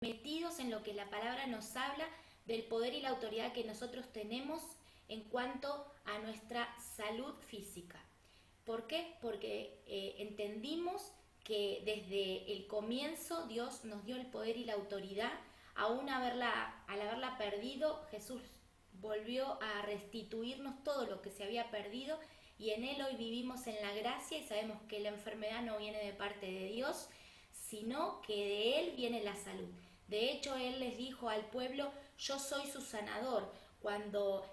metidos en lo que la palabra nos habla del poder y la autoridad que nosotros tenemos en cuanto a nuestra salud física. ¿Por qué? Porque entendimos que desde el comienzo Dios nos dio el poder y la autoridad. Al haberla perdido, Jesús volvió a restituirnos todo lo que se había perdido, y en Él hoy vivimos en la gracia y sabemos que la enfermedad no viene de parte de Dios, sino que de Él viene la salud. De hecho, Él les dijo al pueblo: yo soy su sanador. Cuando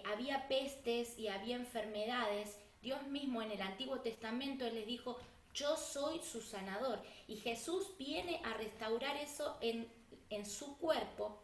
había pestes y había enfermedades, Dios mismo en el Antiguo Testamento, Él les dijo: yo soy su sanador. Y Jesús viene a restaurar eso en su cuerpo,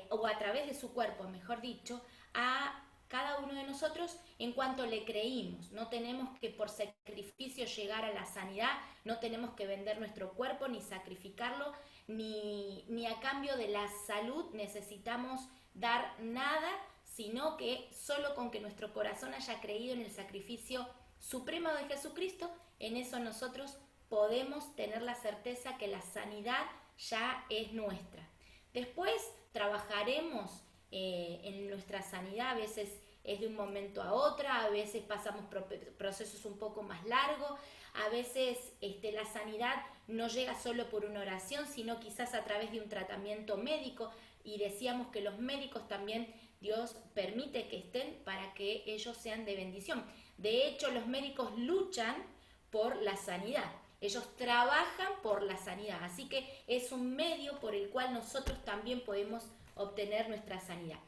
o a través de su cuerpo, mejor dicho, a cada uno de nosotros en cuanto le creímos. No tenemos que por sacrificio llegar a la sanidad, no tenemos que vender nuestro cuerpo ni sacrificarlo, ni a cambio de la salud necesitamos dar nada, sino que solo con que nuestro corazón haya creído en el sacrificio supremo de Jesucristo, en eso nosotros podemos tener la certeza que la sanidad ya es nuestra. Después trabajaremos en nuestra sanidad, a veces es de un momento a otro, a veces pasamos procesos un poco más largos, a veces la sanidad no llega solo por una oración, sino quizás a través de un tratamiento médico, y decíamos que los médicos también Dios permite que estén para que ellos sean de bendición. De hecho, los médicos luchan por la sanidad. Ellos trabajan por la sanidad, así que es un medio por el cual nosotros también podemos obtener nuestra sanidad.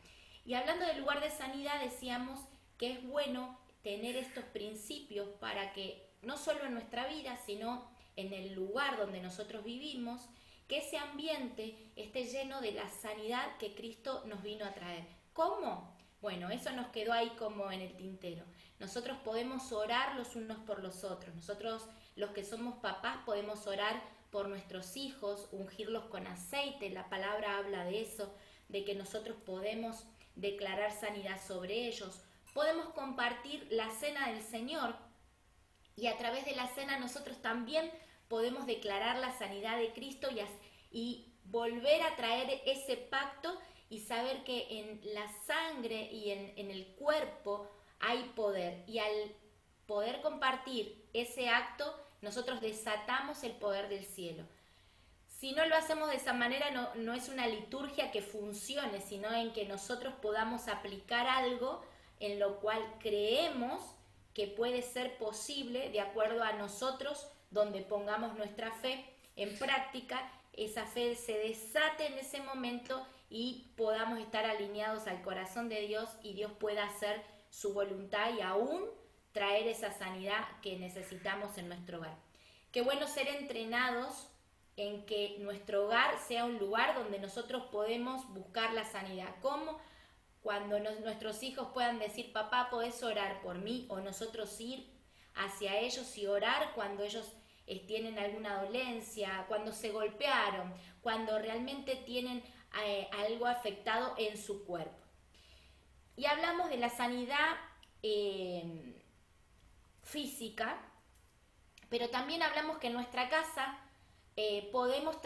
Y hablando del lugar de sanidad, decíamos que es bueno tener estos principios para que no solo en nuestra vida, sino en el lugar donde nosotros vivimos, que ese ambiente esté lleno de la sanidad que Cristo nos vino a traer. ¿Cómo? Bueno, eso nos quedó ahí como en el tintero. Nosotros podemos orar los unos por los otros. Nosotros, los que somos papás, podemos orar por nuestros hijos, ungirlos con aceite. La palabra habla de eso, de que nosotros podemos declarar sanidad sobre ellos. Podemos compartir la cena del Señor, y a través de la cena nosotros también podemos declarar la sanidad de Cristo y volver a traer ese pacto y saber que en la sangre y en el cuerpo hay poder. Y al poder compartir ese acto, nosotros desatamos el poder del cielo. Si no lo hacemos de esa manera, no es una liturgia que funcione, sino en que nosotros podamos aplicar algo en lo cual creemos que puede ser posible de acuerdo a nosotros, donde pongamos nuestra fe en práctica, esa fe se desate en ese momento y podamos estar alineados al corazón de Dios y Dios pueda hacer su voluntad y aún traer esa sanidad que necesitamos en nuestro hogar. Qué bueno ser entrenados en que nuestro hogar sea un lugar donde nosotros podemos buscar la sanidad. ¿Cómo? Cuando nuestros hijos puedan decir: papá, ¿podés orar por mí? O nosotros ir hacia ellos y orar cuando ellos tienen alguna dolencia, cuando se golpearon, cuando realmente tienen algo afectado en su cuerpo. Y hablamos de la sanidad física, pero también hablamos que en nuestra casa podemos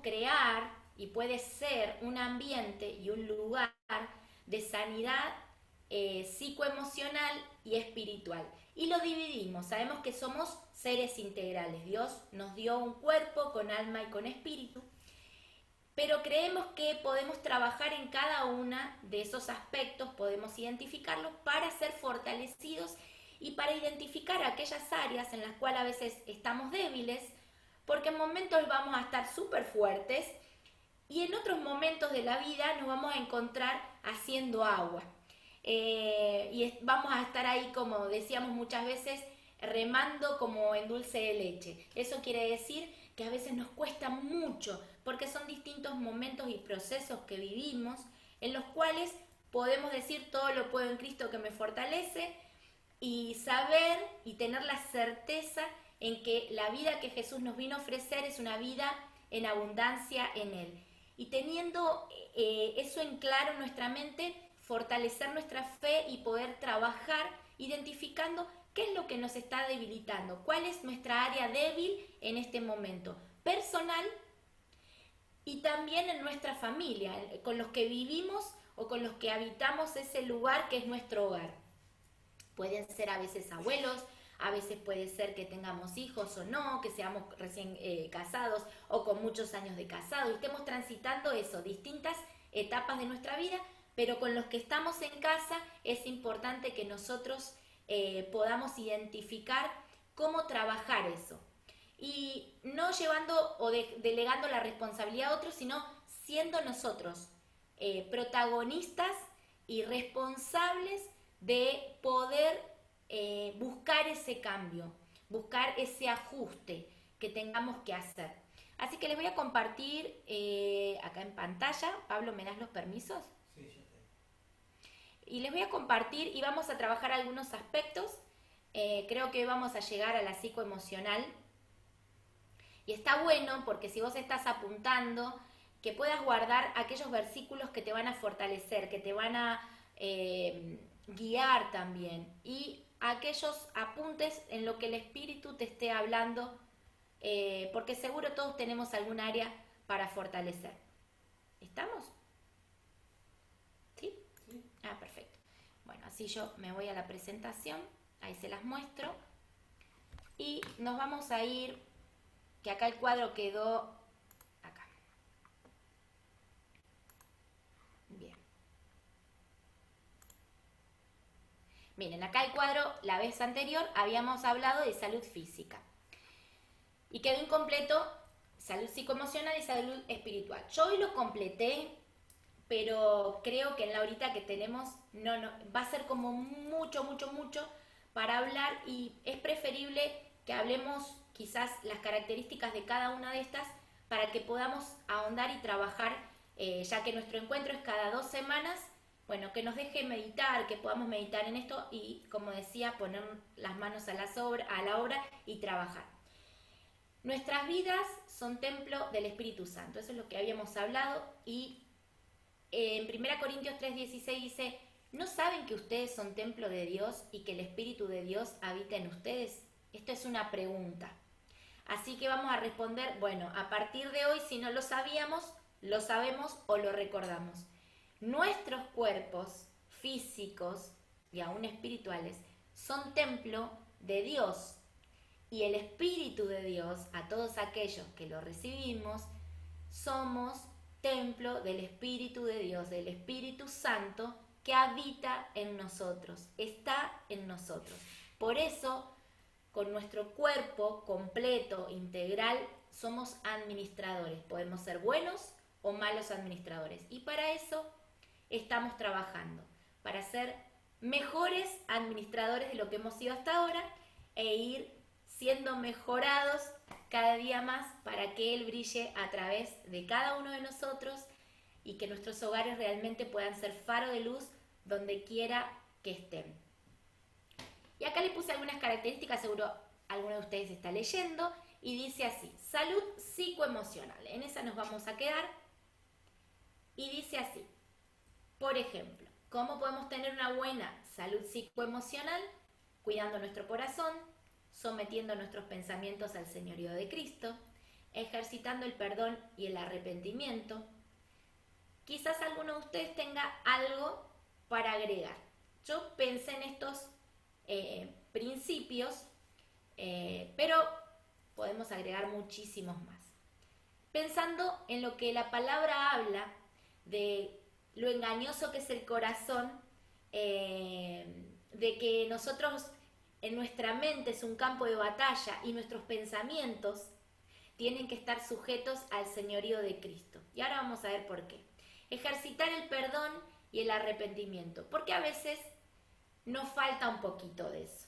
crear, y puede ser un ambiente y un lugar de sanidad psicoemocional y espiritual. Y lo dividimos, sabemos que somos seres integrales. Dios nos dio un cuerpo con alma y con espíritu, pero creemos que podemos trabajar en cada uno de esos aspectos, podemos identificarlos para ser fortalecidos y para identificar aquellas áreas en las cuales a veces estamos débiles, porque en momentos vamos a estar súper fuertes y en otros momentos de la vida nos vamos a encontrar haciendo agua. Vamos a estar ahí, como decíamos muchas veces, remando como en dulce de leche. Eso quiere decir que a veces nos cuesta mucho, porque son distintos momentos y procesos que vivimos, en los cuales podemos decir: todo lo puedo en Cristo que me fortalece, y saber y tener la certeza en que la vida que Jesús nos vino a ofrecer es una vida en abundancia en Él. Y teniendo eso en claro en nuestra mente, fortalecer nuestra fe y poder trabajar identificando qué es lo que nos está debilitando, cuál es nuestra área débil en este momento, personal y también en nuestra familia, con los que vivimos o con los que habitamos ese lugar que es nuestro hogar. Pueden ser a veces abuelos, a veces puede ser que tengamos hijos o no, que seamos recién casados o con muchos años de casado y estemos transitando eso, distintas etapas de nuestra vida, pero con los que estamos en casa es importante que nosotros podamos identificar cómo trabajar eso. Y no llevando o delegando la responsabilidad a otros, sino siendo nosotros protagonistas y responsables de poder buscar ese cambio, buscar ese ajuste que tengamos que hacer. Así que les voy a compartir acá en pantalla. Pablo, ¿me das los permisos? Sí, yo te. Y les voy a compartir y vamos a trabajar algunos aspectos. Creo que hoy vamos a llegar a la psicoemocional. Y está bueno porque si vos estás apuntando, que puedas guardar aquellos versículos que te van a fortalecer, que te van a guiar también. Y aquellos apuntes en lo que el Espíritu te esté hablando, porque seguro todos tenemos algún área para fortalecer. ¿Estamos? ¿Sí? Sí. Ah, perfecto. Bueno, así yo me voy a la presentación, ahí se las muestro. Y nos vamos a ir, que acá el cuadro quedó acá. Bien. Miren, acá el cuadro, la vez anterior habíamos hablado de salud física. Y quedó incompleto salud psicoemocional y salud espiritual. Yo hoy lo completé, pero creo que en la horita que tenemos no, va a ser como mucho para hablar y es preferible que hablemos quizás las características de cada una de estas para que podamos ahondar y trabajar, ya que nuestro encuentro es cada 2 semanas. Bueno, que nos deje meditar, que podamos meditar en esto y, como decía, poner las manos a la obra y trabajar. Nuestras vidas son templo del Espíritu Santo, eso es lo que habíamos hablado y en 1 Corintios 3:16 dice, ¿no saben que ustedes son templo de Dios y que el Espíritu de Dios habita en ustedes? Esto es una pregunta. Así que vamos a responder, bueno, a partir de hoy, si no lo sabíamos, lo sabemos o lo recordamos. Nuestros cuerpos físicos y aún espirituales son templo de Dios y el Espíritu de Dios, a todos aquellos que lo recibimos, somos templo del Espíritu de Dios, del Espíritu Santo que habita en nosotros, está en nosotros. Por eso, con nuestro cuerpo completo, integral, somos administradores. Podemos ser buenos o malos administradores. Y para eso estamos trabajando, para ser mejores administradores de lo que hemos sido hasta ahora e ir siendo mejorados cada día más para que Él brille a través de cada uno de nosotros y que nuestros hogares realmente puedan ser faro de luz donde quiera que estén. Y acá les puse algunas características, seguro alguno de ustedes está leyendo, y dice así, salud psicoemocional. En esa nos vamos a quedar. Y dice así, por ejemplo, ¿cómo podemos tener una buena salud psicoemocional? Cuidando nuestro corazón, sometiendo nuestros pensamientos al señorío de Cristo, ejercitando el perdón y el arrepentimiento. Quizás alguno de ustedes tenga algo para agregar. Yo pensé en estos principios, pero podemos agregar muchísimos más. Pensando en lo que la palabra habla de lo engañoso que es el corazón, de que nosotros en nuestra mente es un campo de batalla y nuestros pensamientos tienen que estar sujetos al señorío de Cristo. Y ahora vamos a ver por qué. Ejercitar el perdón y el arrepentimiento, porque a veces nos falta un poquito de eso.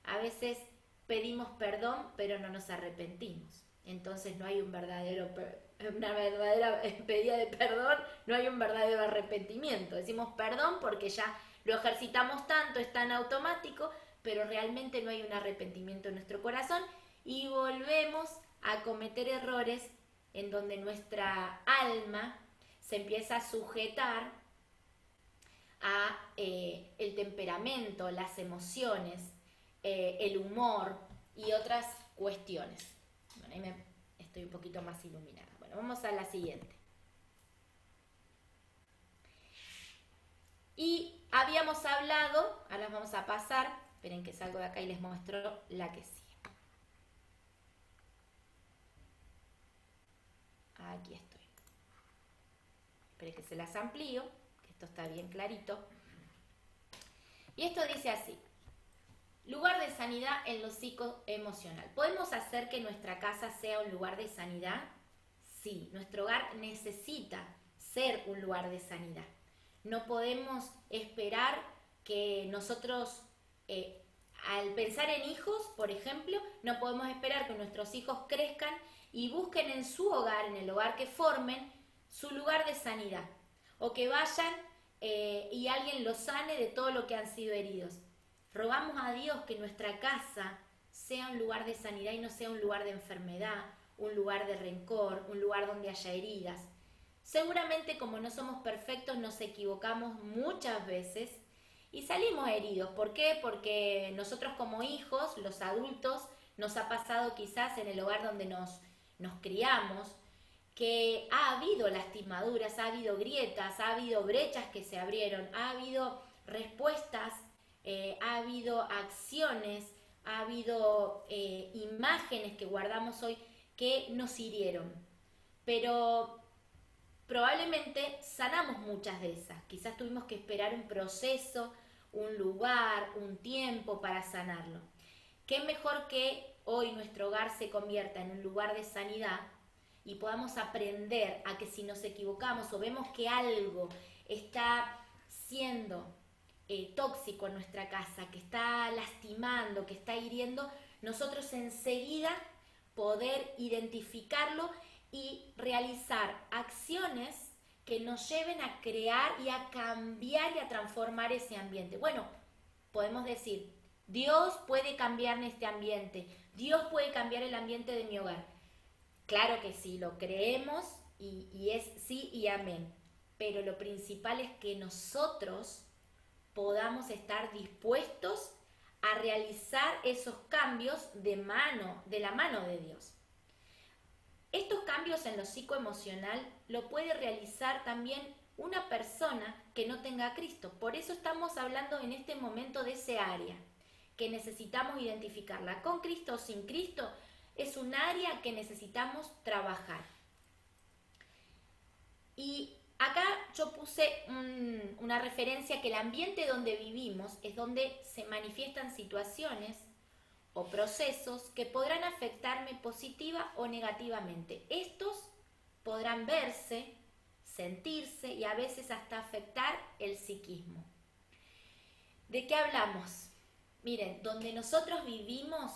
A veces pedimos perdón, pero no nos arrepentimos. Entonces no hay una verdadera pedida de perdón, no hay un verdadero arrepentimiento. Decimos perdón porque ya lo ejercitamos tanto, es tan automático, pero realmente no hay un arrepentimiento en nuestro corazón y volvemos a cometer errores en donde nuestra alma se empieza a sujetar a el temperamento, las emociones, el humor y otras cuestiones. Bueno, ahí estoy un poquito más iluminada. Bueno, Bueno, vamos a la siguiente. Y habíamos hablado, ahora vamos a pasar, esperen que salgo de acá y les muestro la que sigue. Aquí estoy. Esperen que se las amplío, que esto está bien clarito. Y esto dice así: lugar de sanidad en lo psicoemocional. ¿Podemos hacer que nuestra casa sea un lugar de sanidad? Sí, nuestro hogar necesita ser un lugar de sanidad. No podemos esperar que nosotros, al pensar en hijos, por ejemplo, no podemos esperar que nuestros hijos crezcan y busquen en su hogar, en el hogar que formen, su lugar de sanidad. O que vayan y alguien los sane de todo lo que han sido heridos. Rogamos a Dios que nuestra casa sea un lugar de sanidad y no sea un lugar de enfermedad, un lugar de rencor, un lugar donde haya heridas. Seguramente, como no somos perfectos, nos equivocamos muchas veces y salimos heridos. ¿Por qué? Porque nosotros como hijos, los adultos, nos ha pasado quizás en el hogar donde nos criamos, que ha habido lastimaduras, ha habido grietas, ha habido brechas que se abrieron, ha habido respuestas, ha habido acciones, ha habido imágenes que guardamos hoy que nos hirieron. Pero probablemente sanamos muchas de esas. Quizás tuvimos que esperar un proceso, un lugar, un tiempo para sanarlo. ¿Qué mejor que hoy nuestro hogar se convierta en un lugar de sanidad y podamos aprender a que si nos equivocamos o vemos que algo está siendo tóxico en nuestra casa, que está lastimando, que está hiriendo, nosotros enseguida poder identificarlo y realizar acciones que nos lleven a crear y a cambiar y a transformar ese ambiente? Bueno, podemos decir, Dios puede cambiar este ambiente, Dios puede cambiar el ambiente de mi hogar. Claro que sí, lo creemos y es sí y amén. Pero lo principal es que nosotros podamos estar dispuestos a realizar esos cambios de la mano de Dios. Estos cambios en lo psicoemocional lo puede realizar también una persona que no tenga a Cristo. Por eso estamos hablando en este momento de ese área, que necesitamos identificarla. Con Cristo o sin Cristo, es un área que necesitamos trabajar. Y acá yo puse una referencia que el ambiente donde vivimos es donde se manifiestan situaciones o procesos que podrán afectarme positiva o negativamente. Estos podrán verse, sentirse y a veces hasta afectar el psiquismo. ¿De qué hablamos? Miren, donde nosotros vivimos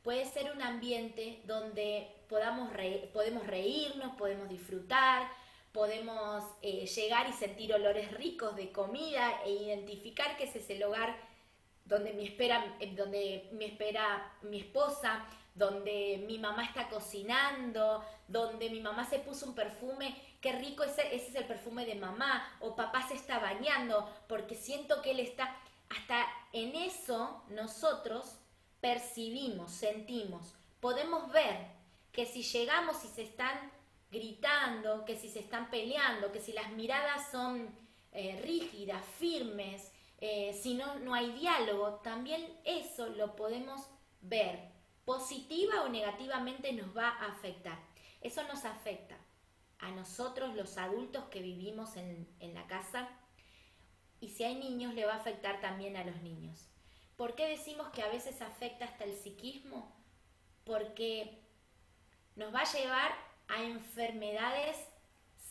puede ser un ambiente donde podemos reírnos, podemos disfrutar, podemos llegar y sentir olores ricos de comida e identificar que ese es el hogar donde me espera mi esposa, donde mi mamá está cocinando, donde mi mamá se puso un perfume, qué rico, ese es el perfume de mamá, o papá se está bañando porque siento que él está. Hasta en eso nosotros percibimos, sentimos, podemos ver que si llegamos y se están gritando, que si se están peleando, que si las miradas son rígidas, firmes, si no hay diálogo, también eso lo podemos ver. Positiva o negativamente nos va a afectar. Eso nos afecta a nosotros los adultos que vivimos en la casa, y si hay niños le va a afectar también a los niños. ¿Por qué decimos que a veces afecta hasta el psiquismo? Porque nos va a llevar a enfermedades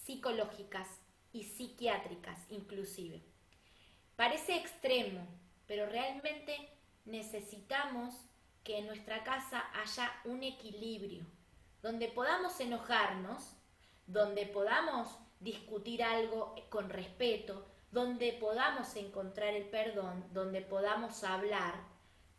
psicológicas y psiquiátricas inclusive. Parece extremo, pero realmente necesitamos que en nuestra casa haya un equilibrio, donde podamos enojarnos, donde podamos discutir algo con respeto, donde podamos encontrar el perdón, donde podamos hablar,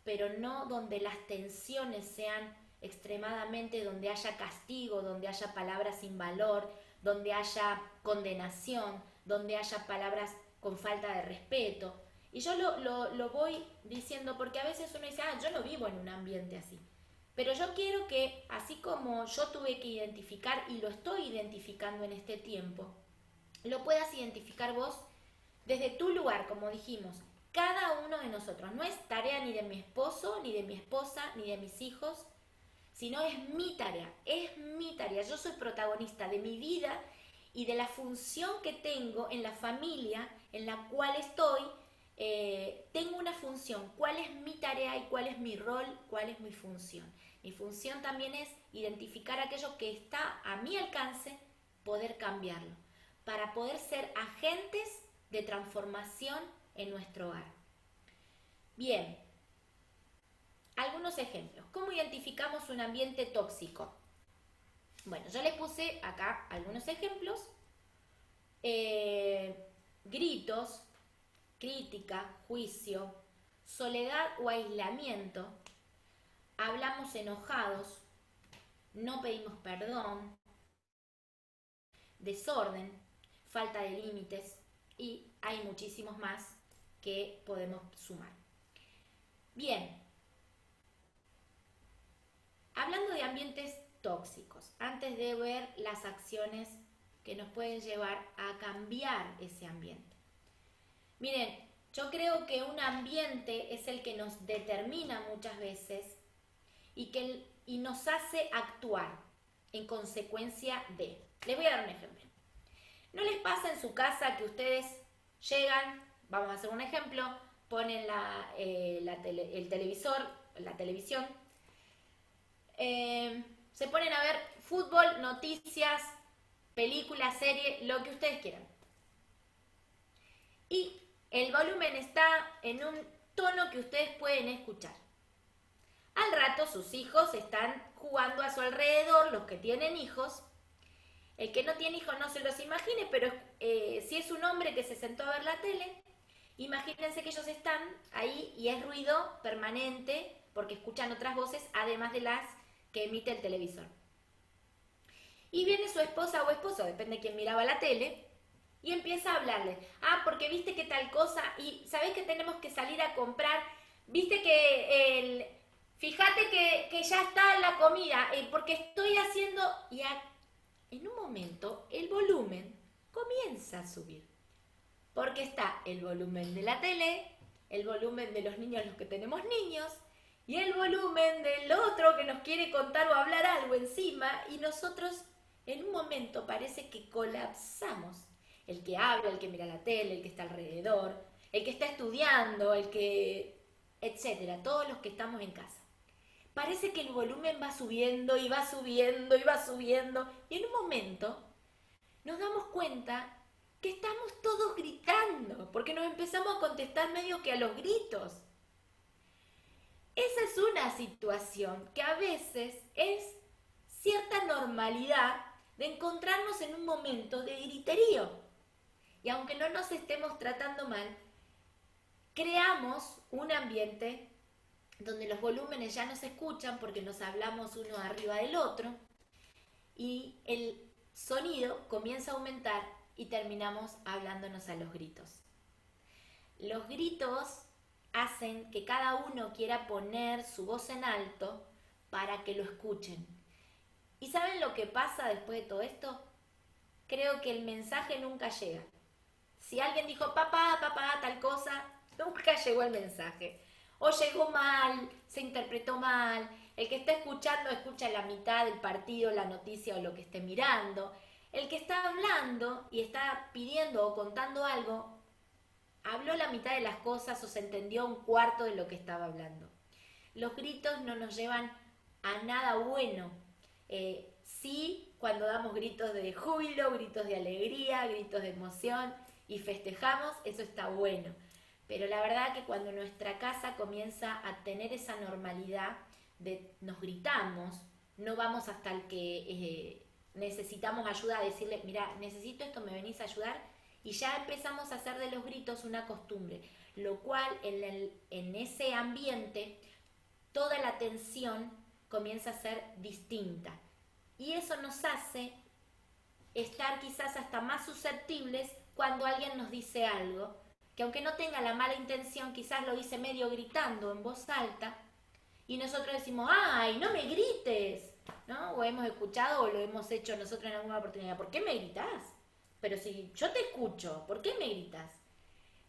pero no donde las tensiones sean extremadamente, donde haya castigo, donde haya palabras sin valor, donde haya condenación, donde haya palabras con falta de respeto. Y yo lo voy diciendo porque a veces uno dice, yo no vivo en un ambiente así. Pero yo quiero que, así como yo tuve que identificar y lo estoy identificando en este tiempo, lo puedas identificar vos desde tu lugar, como dijimos, cada uno de nosotros. No es tarea ni de mi esposo, ni de mi esposa, ni de mis hijos, sino es mi tarea, es mi tarea. Yo soy protagonista de mi vida y de la función que tengo en la familia en la cual estoy. Tengo una función, cuál es mi tarea y cuál es mi rol, cuál es mi función. Mi función también es identificar aquello que está a mi alcance, poder cambiarlo, para poder ser agentes de transformación en nuestro hogar. Bien, algunos ejemplos. ¿Cómo identificamos un ambiente tóxico? Bueno, yo les puse acá algunos ejemplos. Gritos, crítica, juicio, soledad o aislamiento. Hablamos enojados, no pedimos perdón, desorden, falta de límites y hay muchísimos más que podemos sumar. Bien, hablando de ambientes tóxicos, antes de ver las acciones que nos pueden llevar a cambiar ese ambiente. Miren, yo creo que un ambiente es el que nos determina muchas veces y nos hace actuar en consecuencia de. Les voy a dar un ejemplo. ¿No les pasa en su casa que ustedes llegan, vamos a hacer un ejemplo, ponen el televisor, la televisión, se ponen a ver fútbol, noticias, películas, serie, lo que ustedes quieran? Y el volumen está en un tono que ustedes pueden escuchar. Al rato sus hijos están jugando a su alrededor, los que tienen hijos. El que no tiene hijos no se los imagine, pero si es un hombre que se sentó a ver la tele, imagínense que ellos están ahí y es ruido permanente porque escuchan otras voces, además de las que emite el televisor. Y viene su esposa o esposo, depende de quién miraba la tele, y empieza a hablarle. Ah, porque viste que tal cosa, y sabés que tenemos que salir a comprar, viste que fíjate que ya está la comida, porque estoy haciendo, y en un momento el volumen comienza a subir. Porque está el volumen de la tele, el volumen de los niños, los que tenemos niños, y el volumen del otro que nos quiere contar o hablar algo encima, y nosotros en un momento parece que colapsamos. El que habla, el que mira la tele, el que está alrededor, el que está estudiando, etcétera, todos los que estamos en casa. Parece que el volumen va subiendo y va subiendo y va subiendo, y en un momento nos damos cuenta que estamos todos gritando, porque nos empezamos a contestar medio que a los gritos. Esa es una situación que a veces es cierta normalidad de encontrarnos en un momento de griterío. Y aunque no nos estemos tratando mal, creamos un ambiente donde los volúmenes ya no se escuchan porque nos hablamos uno arriba del otro y el sonido comienza a aumentar y terminamos hablándonos a los gritos. Los gritos hacen que cada uno quiera poner su voz en alto para que lo escuchen. ¿Y saben lo que pasa después de todo esto? Creo que el mensaje nunca llega. Si alguien dijo papá, tal cosa, nunca llegó el mensaje. O llegó mal, se interpretó mal. El que está escuchando escucha la mitad del partido, la noticia o lo que esté mirando. El que está hablando y está pidiendo o contando algo, habló la mitad de las cosas o se entendió un cuarto de lo que estaba hablando. Los gritos no nos llevan a nada bueno. Sí, cuando damos gritos de júbilo, gritos de alegría, gritos de emoción y festejamos, eso está bueno. Pero la verdad que cuando nuestra casa comienza a tener esa normalidad de nos gritamos, no vamos hasta el que necesitamos ayuda a decirle, mira, necesito esto, ¿me venís a ayudar? Y ya empezamos a hacer de los gritos una costumbre, lo cual en ese ambiente toda la atención comienza a ser distinta. Y eso nos hace estar quizás hasta más susceptibles cuando alguien nos dice algo, que aunque no tenga la mala intención, quizás lo dice medio gritando en voz alta, y nosotros decimos, ay, no me grites, ¿no? O hemos escuchado o lo hemos hecho nosotros en alguna oportunidad, ¿por qué me gritas? Pero si yo te escucho, ¿por qué me gritas?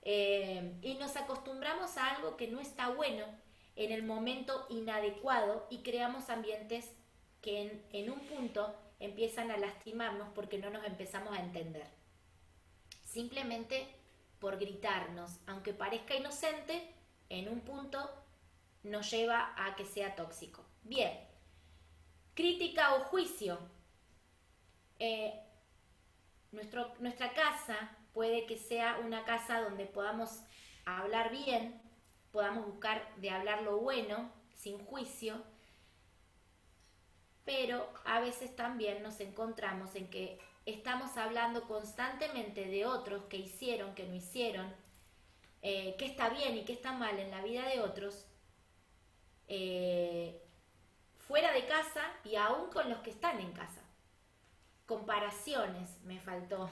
Y nos acostumbramos a algo que no está bueno en el momento inadecuado y creamos ambientes que en un punto empiezan a lastimarnos porque no nos empezamos a entender. Simplemente por gritarnos, aunque parezca inocente, en un punto nos lleva a que sea tóxico. Bien, crítica o juicio. Eh, nuestra casa puede que sea una casa donde podamos hablar bien, podamos buscar de hablar lo bueno, sin juicio, pero a veces también nos encontramos en que estamos hablando constantemente de otros que hicieron, que no hicieron, qué está bien y qué está mal en la vida de otros, eh, fuera de casa y aún con los que están en casa. Comparaciones me faltó,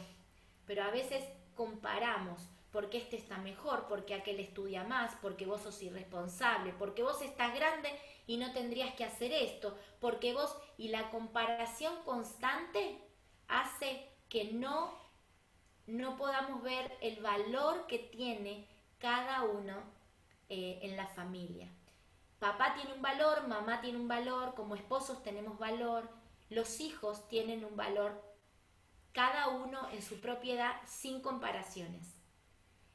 pero a veces comparamos porque este está mejor, porque aquel estudia más, porque vos sos irresponsable, porque vos estás grande y no tendrías que hacer esto, porque vos, y la comparación constante hace que no podamos ver el valor que tiene cada uno en la familia. Papá tiene un valor, mamá tiene un valor, como esposos tenemos valor, los hijos tienen un valor, cada uno en su propiedad sin comparaciones.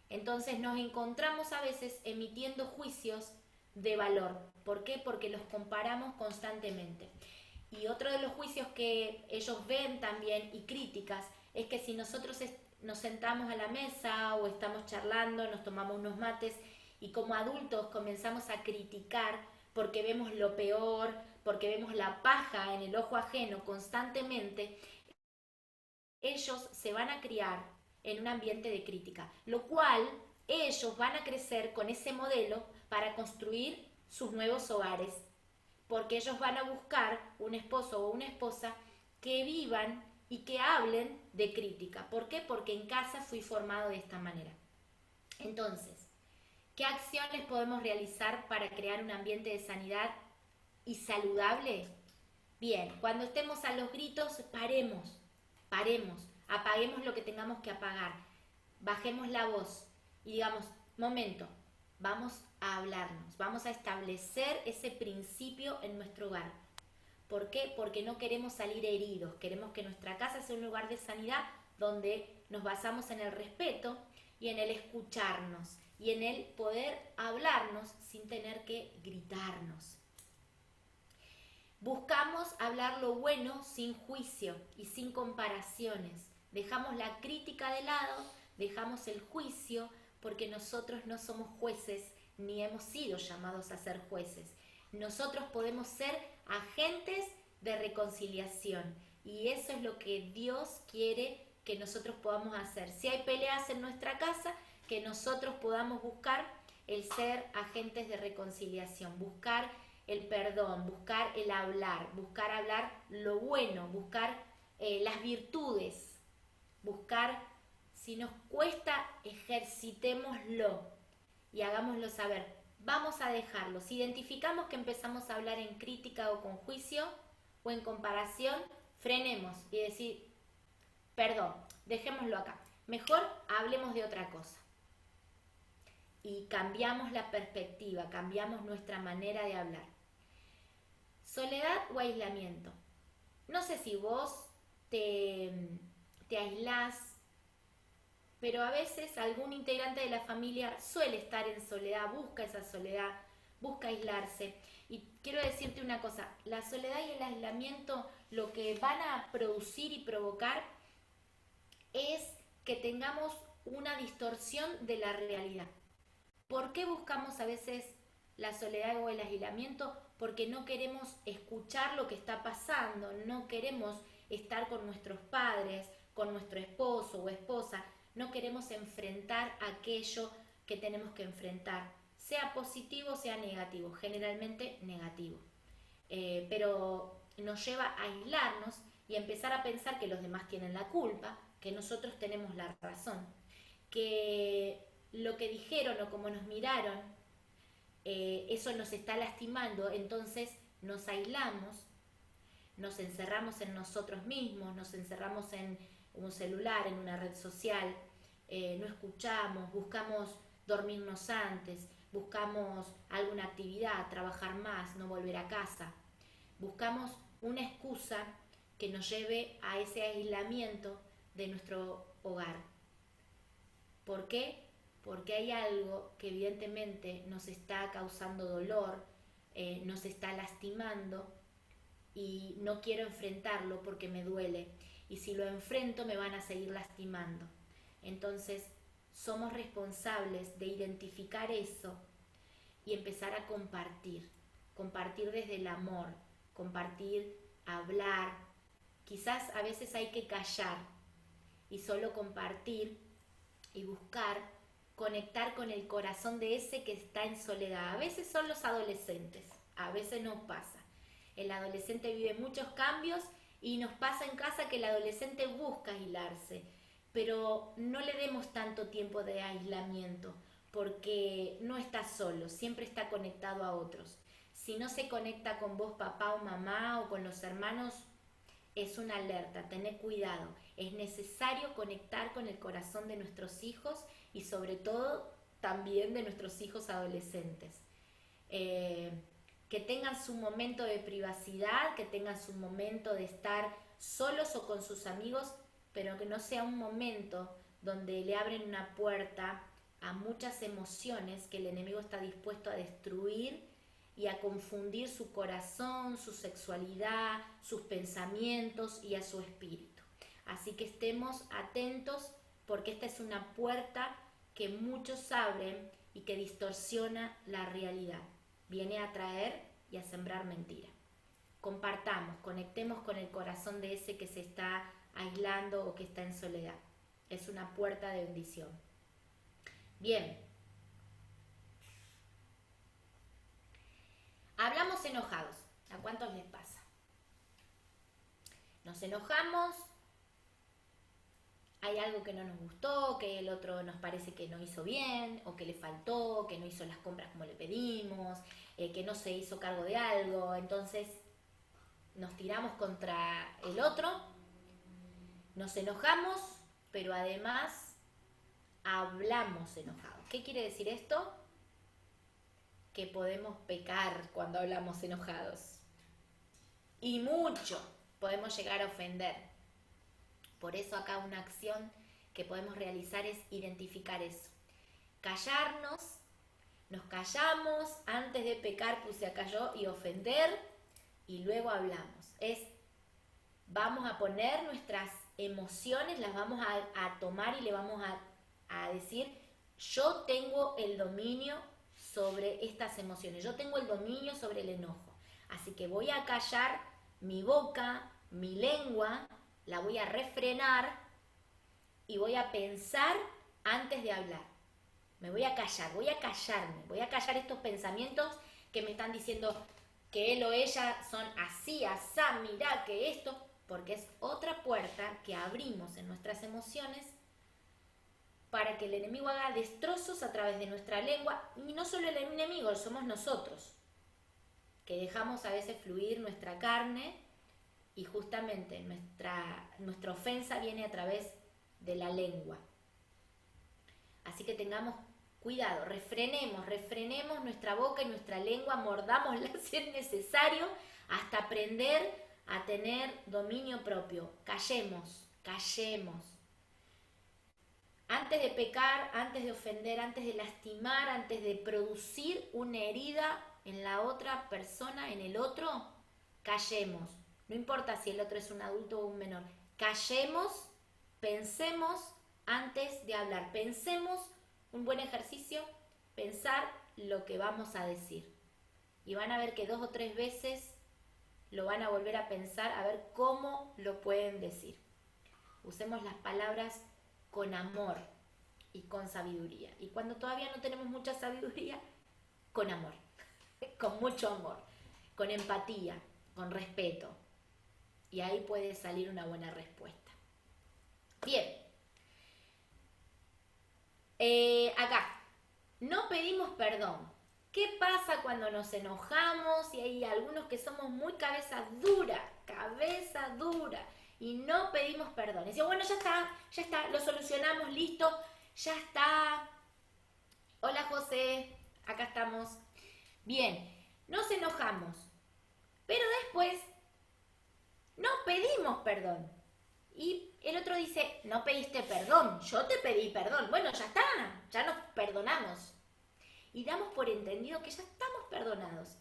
Entonces nos encontramos a veces emitiendo juicios de valor. ¿Por qué? Porque los comparamos constantemente. Y otro de los juicios que ellos ven también y críticas es que si nosotros nos sentamos a la mesa o estamos charlando, nos tomamos unos mates y como adultos comenzamos a criticar porque vemos lo peor, porque vemos la paja en el ojo ajeno constantemente, ellos se van a criar en un ambiente de crítica, lo cual ellos van a crecer con ese modelo para construir sus nuevos hogares, porque ellos van a buscar un esposo o una esposa que vivan y que hablen de crítica. ¿Por qué? Porque en casa fui formado de esta manera. Entonces, ¿qué acciones podemos realizar para crear un ambiente de sanidad y saludable? Bien, cuando estemos a los gritos, paremos, apaguemos lo que tengamos que apagar, bajemos la voz y digamos, momento, vamos a hablarnos, vamos a establecer ese principio en nuestro hogar. ¿Por qué? Porque no queremos salir heridos, queremos que nuestra casa sea un lugar de sanidad donde nos basamos en el respeto y en el escucharnos y en el poder hablarnos sin tener que gritarnos. Buscamos hablar lo bueno sin juicio y sin comparaciones. Dejamos la crítica de lado, dejamos el juicio, porque nosotros no somos jueces ni hemos sido llamados a ser jueces. Nosotros podemos ser agentes de reconciliación y eso es lo que Dios quiere que nosotros podamos hacer. Si hay peleas en nuestra casa, que nosotros podamos buscar el ser agentes de reconciliación, buscar el perdón, buscar el hablar, buscar hablar lo bueno, buscar las virtudes, buscar, si nos cuesta, ejercitémoslo y hagámoslo saber. Vamos a dejarlo. Si identificamos que empezamos a hablar en crítica o con juicio o en comparación, frenemos y decir, perdón, dejémoslo acá. Mejor hablemos de otra cosa. Y cambiamos la perspectiva, cambiamos nuestra manera de hablar. Soledad o aislamiento. No sé si vos te aislás, pero a veces algún integrante de la familia suele estar en soledad, busca esa soledad, busca aislarse. Y quiero decirte una cosa, la soledad y el aislamiento lo que van a producir y provocar es que tengamos una distorsión de la realidad. ¿Por qué buscamos a veces la soledad o el aislamiento? Porque no queremos escuchar lo que está pasando, no queremos estar con nuestros padres, con nuestro esposo o esposa, no queremos enfrentar aquello que tenemos que enfrentar, sea positivo o sea negativo, generalmente negativo. Pero nos lleva a aislarnos y empezar a pensar que los demás tienen la culpa, que nosotros tenemos la razón, que lo que dijeron o como nos miraron eso nos está lastimando, entonces nos aislamos, nos encerramos en nosotros mismos, nos encerramos en un celular, en una red social, no escuchamos, buscamos dormirnos antes, buscamos alguna actividad, trabajar más, no volver a casa. Buscamos una excusa que nos lleve a ese aislamiento de nuestro hogar. ¿Por qué? Porque hay algo que evidentemente nos está causando dolor, nos está lastimando y no quiero enfrentarlo porque me duele. Y si lo enfrento me van a seguir lastimando. Entonces somos responsables de identificar eso y empezar a compartir. Compartir desde el amor, compartir, hablar. Quizás a veces hay que callar y solo compartir y buscar conectar con el corazón de ese que está en soledad. A veces son los adolescentes, a veces nos pasa. El adolescente vive muchos cambios y nos pasa en casa que el adolescente busca aislarse, pero no le demos tanto tiempo de aislamiento porque no está solo, siempre está conectado a otros. Si no se conecta con vos, papá o mamá, o con los hermanos, es una alerta, tened cuidado. Es necesario conectar con el corazón de nuestros hijos y sobre todo también de nuestros hijos adolescentes. Que tengan su momento de privacidad, que tengan su momento de estar solos o con sus amigos, pero que no sea un momento donde le abren una puerta a muchas emociones que el enemigo está dispuesto a destruir y a confundir su corazón, su sexualidad, sus pensamientos y a su espíritu. Así que estemos atentos porque esta es una puerta que muchos abren y que distorsiona la realidad. Viene a traer y a sembrar mentira. Compartamos, conectemos con el corazón de ese que se está aislando o que está en soledad. Es una puerta de bendición. Bien. Hablamos enojados. ¿A cuántos les pasa? Nos enojamos, hay algo que no nos gustó, que el otro nos parece que no hizo bien, o que le faltó, que no hizo las compras como le pedimos, que no se hizo cargo de algo, entonces nos tiramos contra el otro, nos enojamos, pero además hablamos enojados. ¿Qué quiere decir esto? Que podemos pecar cuando hablamos enojados. Y mucho podemos llegar a ofender. Por eso acá una acción que podemos realizar es identificar eso. Callarnos, nos callamos, antes de pecar puse acá yo y ofender, y luego hablamos. Vamos a poner nuestras emociones, las vamos a tomar y le vamos a decir, yo tengo el dominio sobre estas emociones, yo tengo el dominio sobre el enojo. Así que voy a callar mi boca, mi lengua, la voy a refrenar y voy a pensar antes de hablar. Me voy a callar, voy a callarme, voy a callar estos pensamientos que me están diciendo que él o ella son así, asá, mirá que esto, porque es otra puerta que abrimos en nuestras emociones para que el enemigo haga destrozos a través de nuestra lengua, y no solo el enemigo, somos nosotros, que dejamos a veces fluir nuestra carne y justamente nuestra ofensa viene a través de la lengua. Así que tengamos cuidado, refrenemos nuestra boca y nuestra lengua, mordámosla si es necesario, hasta aprender a tener dominio propio. Callemos. Antes de pecar, antes de ofender, antes de lastimar, antes de producir una herida en la otra persona, en el otro, callemos. No importa si el otro es un adulto o un menor. Callemos, pensemos antes de hablar. Pensemos, un buen ejercicio, pensar lo que vamos a decir. Y van a ver que 2 o 3 veces lo van a volver a pensar, a ver cómo lo pueden decir. Usemos las palabras con amor y con sabiduría. Y cuando todavía no tenemos mucha sabiduría, con amor, con mucho amor, con empatía, con respeto. Y ahí puede salir una buena respuesta. Bien. Acá, no pedimos perdón. ¿Qué pasa cuando nos enojamos? Y hay algunos que somos muy cabeza dura, y no pedimos perdón. Y decimos, bueno, ya está, lo solucionamos, listo, ya está. Hola José, acá estamos. Bien, nos enojamos, pero después no pedimos perdón. Y el otro dice, no pediste perdón, yo te pedí perdón. Bueno, ya está, ya nos perdonamos. Y damos por entendido que ya estamos perdonados.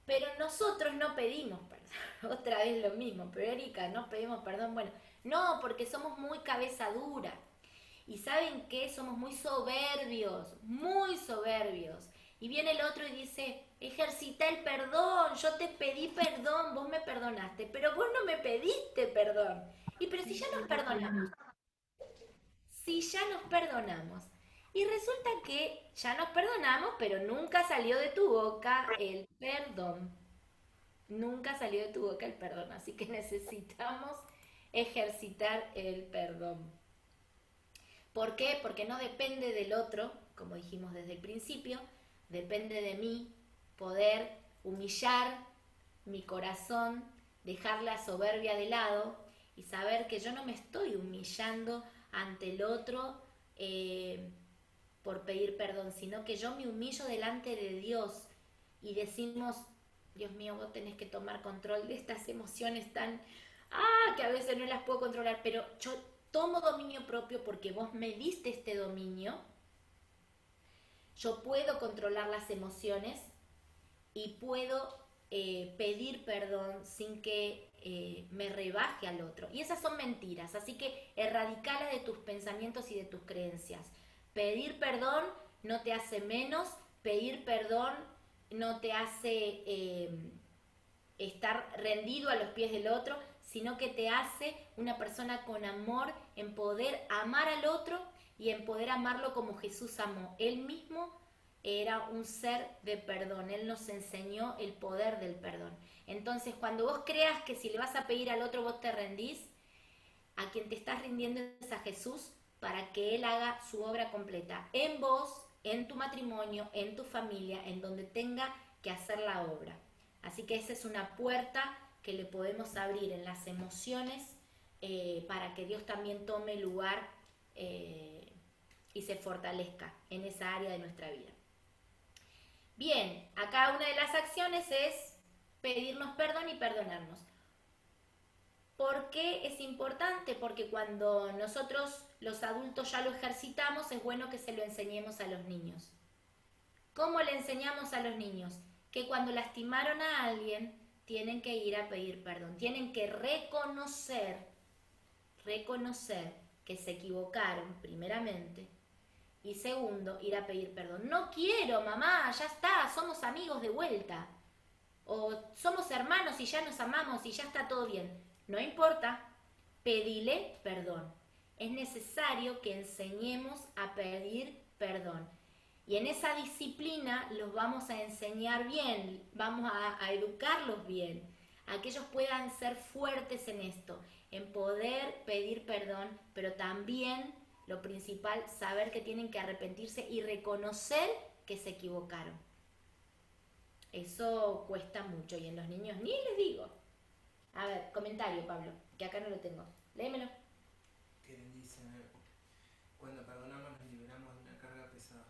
Pero nosotros no pedimos perdón. Otra vez lo mismo, pero Erika, no pedimos perdón. Bueno, no, porque somos muy cabeza dura. Y ¿saben qué? Somos muy soberbios, muy soberbios. Y viene el otro y dice, ejercita el perdón, yo te pedí perdón, vos me perdonaste, pero vos no me pediste perdón. Y pero si ya nos perdonamos, si ya nos perdonamos. Y resulta que ya nos perdonamos, pero nunca salió de tu boca el perdón. Nunca salió de tu boca el perdón. Así que necesitamos ejercitar el perdón. ¿Por qué? Porque no depende del otro, como dijimos desde el principio, depende de mí poder humillar mi corazón, dejar la soberbia de lado y saber que yo no me estoy humillando ante el otro por pedir perdón, sino que yo me humillo delante de Dios y decimos, Dios mío, vos tenés que tomar control de estas emociones tan, que a veces no las puedo controlar, pero yo tomo dominio propio porque vos me diste este dominio, yo puedo controlar las emociones y puedo pedir perdón sin que me rebaje al otro. Y esas son mentiras, así que erradicala de tus pensamientos y de tus creencias. Pedir perdón no te hace menos, pedir perdón no te hace estar rendido a los pies del otro, sino que te hace una persona con amor en poder amar al otro y en poder amarlo como Jesús amó. Él mismo era un ser de perdón, Él nos enseñó el poder del perdón. Entonces, cuando vos creas que si le vas a pedir al otro vos te rendís, a quien te estás rindiendo es a Jesús para que Él haga su obra completa en vos, en tu matrimonio, en tu familia, en donde tenga que hacer la obra. Así que esa es una puerta que le podemos abrir en las emociones para que Dios también tome lugar y se fortalezca en esa área de nuestra vida. Bien, acá una de las acciones es pedirnos perdón y perdonarnos. ¿Por qué es importante? Porque cuando nosotros los adultos ya lo ejercitamos, es bueno que se lo enseñemos a los niños. ¿Cómo le enseñamos a los niños? Que cuando lastimaron a alguien, tienen que ir a pedir perdón. Tienen que reconocer que se equivocaron, primeramente, y segundo, ir a pedir perdón. No quiero, mamá, ya está, somos amigos de vuelta. O somos hermanos y ya nos amamos y ya está todo bien. No importa, pedile perdón. Es necesario que enseñemos a pedir perdón. Y en esa disciplina los vamos a enseñar bien, vamos a educarlos bien, a que ellos puedan ser fuertes en esto, en poder pedir perdón, pero también lo principal, saber que tienen que arrepentirse y reconocer que se equivocaron. Eso cuesta mucho y en los niños ni les digo. A ver, comentario, Pablo, que acá no lo tengo. Léemelo. Que dice, cuando perdonamos nos liberamos de una carga pesada.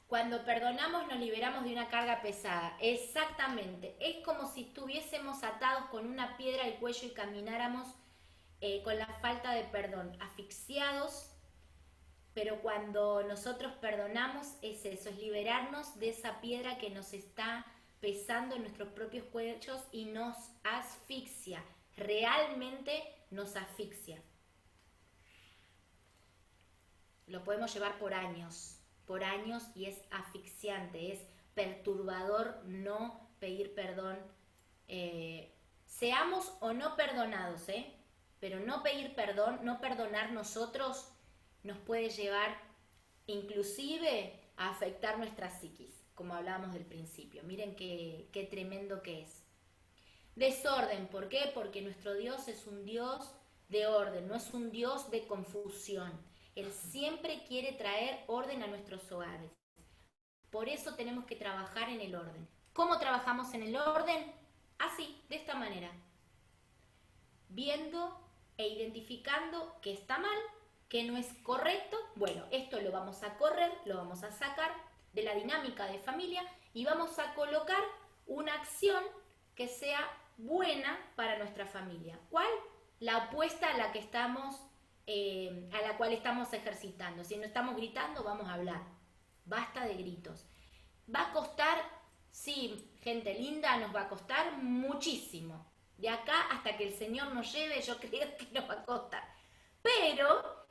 Cuando perdonamos nos liberamos de una carga pesada. Exactamente. Es como si estuviésemos atados con una piedra al cuello y camináramos con la falta de perdón, asfixiados. Pero cuando nosotros perdonamos es eso, es liberarnos de esa piedra que nos está pesando en nuestros propios cuellos y nos asfixia, realmente nos asfixia. Lo podemos llevar por años y es asfixiante, es perturbador no pedir perdón. Seamos o no perdonados, pero no pedir perdón, no perdonar nosotros nos puede llevar inclusive a afectar nuestra psiquis, como hablábamos del principio. Miren qué tremendo que es. Desorden, ¿por qué? Porque nuestro Dios es un Dios de orden, no es un Dios de confusión. Él siempre quiere traer orden a nuestros hogares. Por eso tenemos que trabajar en el orden. ¿Cómo trabajamos en el orden? Así, de esta manera. Viendo e identificando que está mal, que no es correcto. Bueno, esto lo vamos a correr, lo vamos a sacar de la dinámica de familia y vamos a colocar una acción que sea buena para nuestra familia. ¿Cuál? La opuesta a la que estamos, a la cual estamos ejercitando. Si no estamos gritando, vamos a hablar. Basta de gritos. Va a costar, sí, gente linda, nos va a costar muchísimo. De acá hasta que el Señor nos lleve, yo creo que nos va a costar. Pero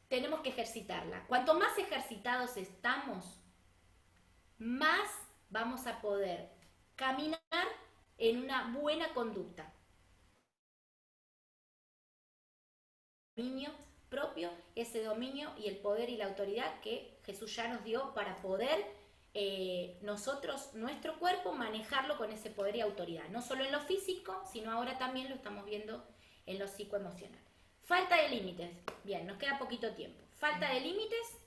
tenemos que ejercitarla. Cuanto más ejercitados estamos, más vamos a poder caminar en una buena conducta. Dominio propio, ese dominio y el poder y la autoridad que Jesús ya nos dio para poder nosotros, nuestro cuerpo, manejarlo con ese poder y autoridad. No solo en lo físico, sino ahora también lo estamos viendo en lo psicoemocional. Falta de límites. Bien, nos queda poquito tiempo. Falta de límites,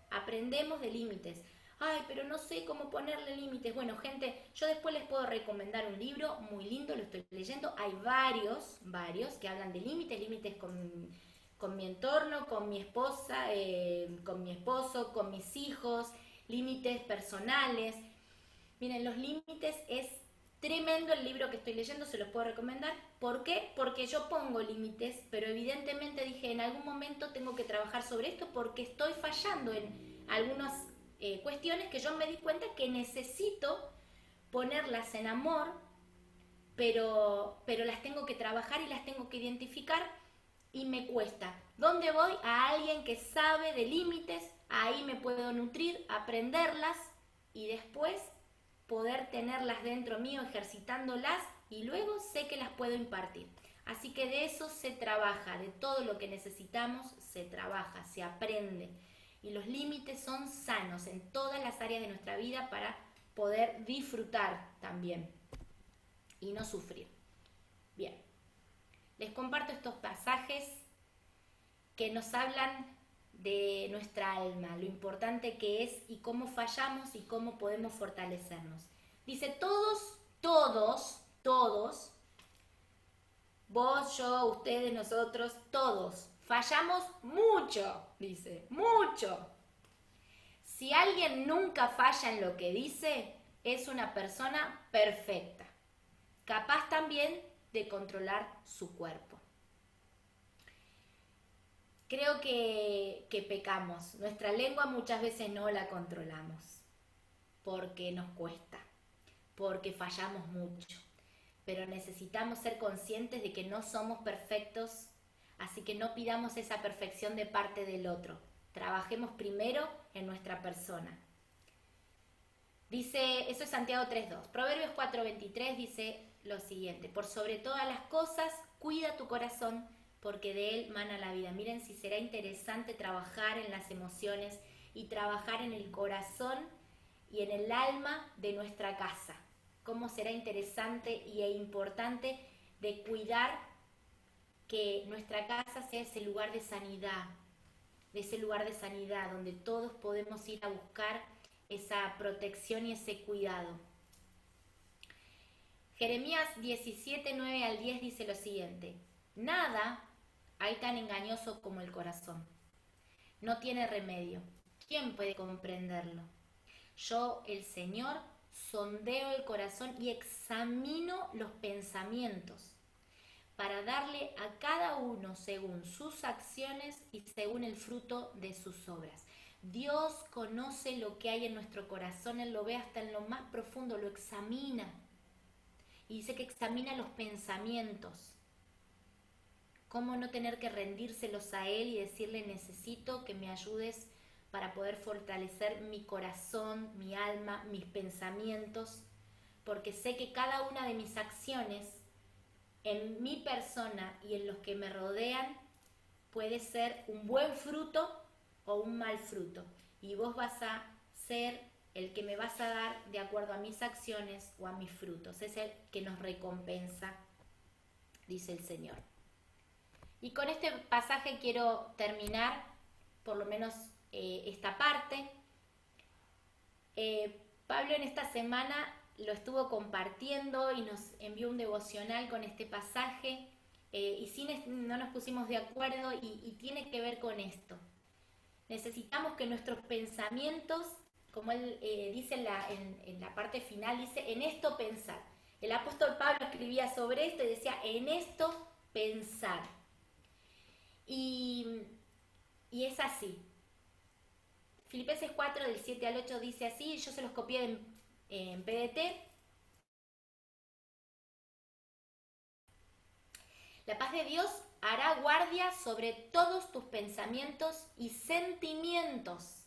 aprendemos de límites. Ay, pero no sé cómo ponerle límites. Bueno, gente, yo después les puedo recomendar un libro muy lindo, lo estoy leyendo. Hay varios que hablan de límites, límites con mi entorno, con mi esposa, con mi esposo, con mis hijos, límites personales. Miren, los límites es tremendo el libro que estoy leyendo, se los puedo recomendar. ¿Por qué? Porque yo pongo límites, pero evidentemente dije, en algún momento tengo que trabajar sobre esto porque estoy fallando en algunas cuestiones que yo me di cuenta que necesito ponerlas en amor, pero las tengo que trabajar y las tengo que identificar y me cuesta. ¿Dónde voy? A alguien que sabe de límites, ahí me puedo nutrir, aprenderlas y después poder tenerlas dentro mío, ejercitándolas y luego sé que las puedo impartir. Así que de eso se trabaja, de todo lo que necesitamos se trabaja, se aprende. Y los límites son sanos en todas las áreas de nuestra vida para poder disfrutar también y no sufrir. Bien, les comparto estos pasajes que nos hablan de nuestra alma, lo importante que es y cómo fallamos y cómo podemos fortalecernos. Dice, todos, vos, yo, ustedes, nosotros, todos, fallamos mucho, dice, mucho. Si alguien nunca falla en lo que dice, es una persona perfecta, capaz también de controlar su cuerpo. Creo que pecamos. Nuestra lengua muchas veces no la controlamos porque nos cuesta, porque fallamos mucho. Pero necesitamos ser conscientes de que no somos perfectos, así que no pidamos esa perfección de parte del otro. Trabajemos primero en nuestra persona. Dice, eso es Santiago 3.2. Proverbios 4.23 dice lo siguiente: por sobre todas las cosas, cuida tu corazón, porque de él mana la vida. Miren si será interesante trabajar en las emociones y trabajar en el corazón y en el alma de nuestra casa. Cómo será interesante e importante de cuidar que nuestra casa sea ese lugar de sanidad, donde todos podemos ir a buscar esa protección y ese cuidado. Jeremías 17:9 al 10 dice lo siguiente: nada hay tan engañoso como el corazón. No tiene remedio. ¿Quién puede comprenderlo? Yo, el Señor, sondeo el corazón y examino los pensamientos para darle a cada uno según sus acciones y según el fruto de sus obras. Dios conoce lo que hay en nuestro corazón, Él lo ve hasta en lo más profundo, lo examina. Y dice que examina los pensamientos. ¿Cómo no tener que rendírselos a Él y decirle: necesito que me ayudes para poder fortalecer mi corazón, mi alma, mis pensamientos? Porque sé que cada una de mis acciones en mi persona y en los que me rodean puede ser un buen fruto o un mal fruto. Y vos vas a ser el que me vas a dar de acuerdo a mis acciones o a mis frutos. Es el que nos recompensa, dice el Señor. Y con este pasaje quiero terminar, por lo menos esta parte. Pablo en esta semana lo estuvo compartiendo y nos envió un devocional con este pasaje y no nos pusimos de acuerdo y tiene que ver con esto. Necesitamos que nuestros pensamientos, como él dice en la parte final, dice, en esto pensar. El apóstol Pablo escribía sobre esto y decía, en esto pensar. Y es así. Filipenses 4, del 7 al 8 dice así, yo se los copié en PDT. La paz de Dios hará guardia sobre todos tus pensamientos y sentimientos,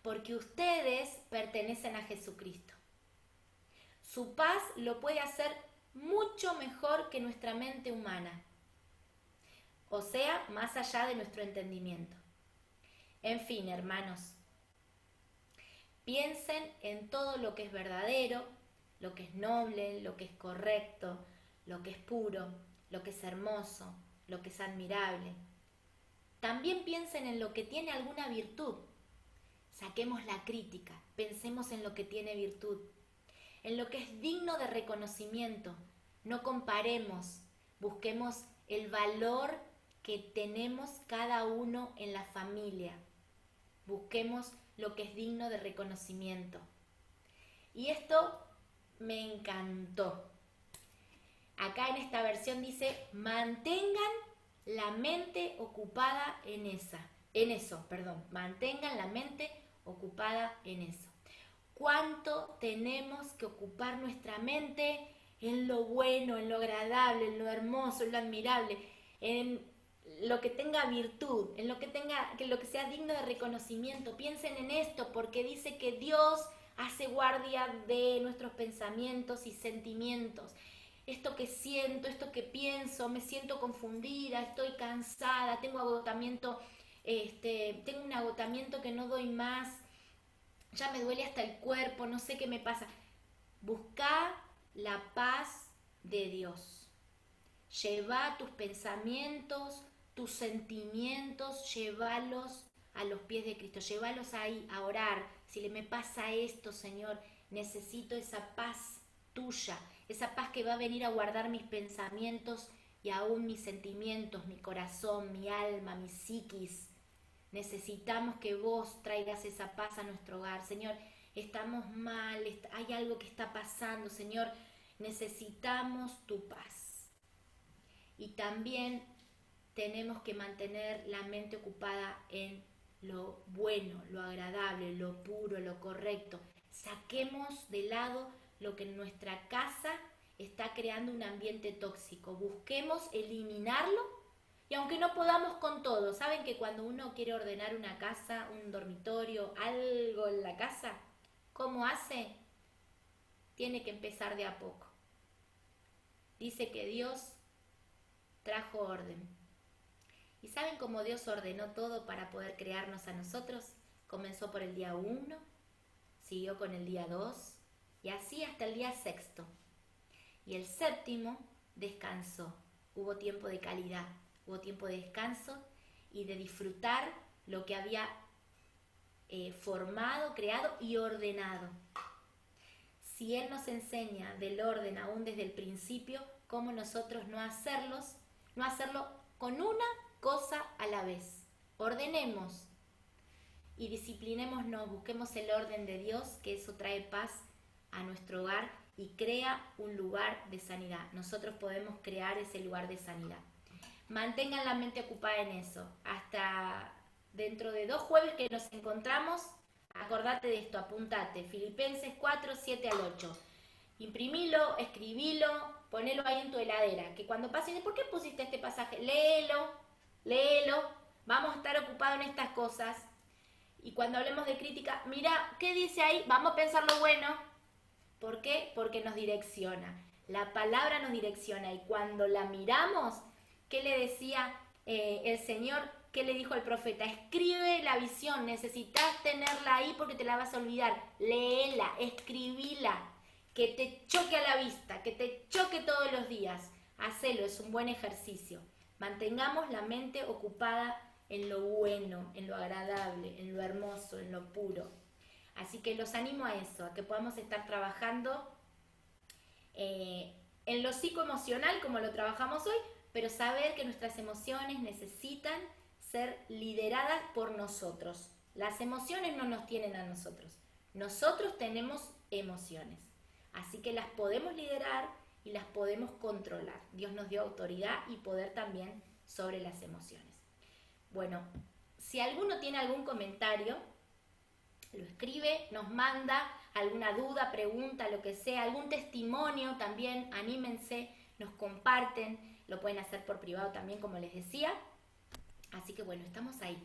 porque ustedes pertenecen a Jesucristo. Su paz lo puede hacer mucho mejor que nuestra mente humana, o sea, más allá de nuestro entendimiento. En fin, hermanos, piensen en todo lo que es verdadero, lo que es noble, lo que es correcto, lo que es puro, lo que es hermoso, lo que es admirable. También piensen en lo que tiene alguna virtud. Saquemos la crítica, pensemos en lo que tiene virtud, en lo que es digno de reconocimiento. No comparemos, busquemos el valor que tenemos cada uno en la familia. Busquemos lo que es digno de reconocimiento. Y esto me encantó. Acá en esta versión dice, mantengan la mente ocupada mantengan la mente ocupada en eso. ¿Cuánto tenemos que ocupar nuestra mente en lo bueno, en lo agradable, en lo hermoso, en lo admirable, en lo que tenga virtud, en lo que sea digno de reconocimiento? Piensen en esto, porque dice que Dios hace guardia de nuestros pensamientos y sentimientos. Esto que siento, esto que pienso, me siento confundida, estoy cansada, tengo agotamiento, tengo un agotamiento que no doy más, ya me duele hasta el cuerpo, no sé qué me pasa. Busca la paz de Dios. Lleva tus pensamientos, tus sentimientos, llévalos a los pies de Cristo, llévalos ahí a orar. Si me pasa esto, Señor, necesito esa paz tuya, esa paz que va a venir a guardar mis pensamientos y aún mis sentimientos, mi corazón, mi alma, mi psiquis. Necesitamos que vos traigas esa paz a nuestro hogar. Señor, estamos mal, hay algo que está pasando, Señor, necesitamos tu paz. Y también tenemos que mantener la mente ocupada en lo bueno, lo agradable, lo puro, lo correcto. Saquemos de lado lo que en nuestra casa está creando un ambiente tóxico. Busquemos eliminarlo y aunque no podamos con todo, ¿saben que cuando uno quiere ordenar una casa, un dormitorio, algo en la casa, ¿cómo hace? Tiene que empezar de a poco. Dice que Dios trajo orden. ¿Y saben cómo Dios ordenó todo para poder crearnos a nosotros? Comenzó por el día 1, siguió con el día 2 y así hasta el día 6. Y el 7 descansó. Hubo tiempo de calidad, hubo tiempo de descanso y de disfrutar lo que había formado, creado y ordenado. Si Él nos enseña del orden aún desde el principio, ¿cómo nosotros no hacerlo con una cosa a la vez? Ordenemos y disciplinémonos, busquemos el orden de Dios, que eso trae paz a nuestro hogar y crea un lugar de sanidad. Nosotros podemos crear ese lugar de sanidad. Mantengan la mente ocupada en eso. Hasta dentro de 2 jueves que nos encontramos, acordate de esto, apuntate. Filipenses 4, 7 al 8. Imprimilo, escribilo, ponelo ahí en tu heladera. Que cuando pasen, ¿por qué pusiste este pasaje? Léelo. Vamos a estar ocupados en estas cosas. Y cuando hablemos de crítica, mira, ¿qué dice ahí? Vamos a pensar lo bueno. ¿Por qué? Porque nos direcciona. La palabra nos direcciona y cuando la miramos, ¿qué le decía el Señor? ¿Qué le dijo el profeta? Escribe la visión, necesitas tenerla ahí porque te la vas a olvidar. Léela, escribila, que te choque a la vista, que te choque todos los días. Hacelo, es un buen ejercicio. Mantengamos la mente ocupada en lo bueno, en lo agradable, en lo hermoso, en lo puro. Así que los animo a eso, a que podamos estar trabajando en lo psicoemocional como lo trabajamos hoy, pero saber que nuestras emociones necesitan ser lideradas por nosotros. Las emociones no nos tienen a nosotros. Nosotros tenemos emociones. Así que las podemos liderar y las podemos controlar. Dios nos dio autoridad y poder también sobre las emociones. Bueno, si alguno tiene algún comentario, lo escribe, nos manda alguna duda, pregunta, lo que sea, algún testimonio también, anímense, nos comparten, lo pueden hacer por privado también, como les decía. Así que bueno, estamos ahí.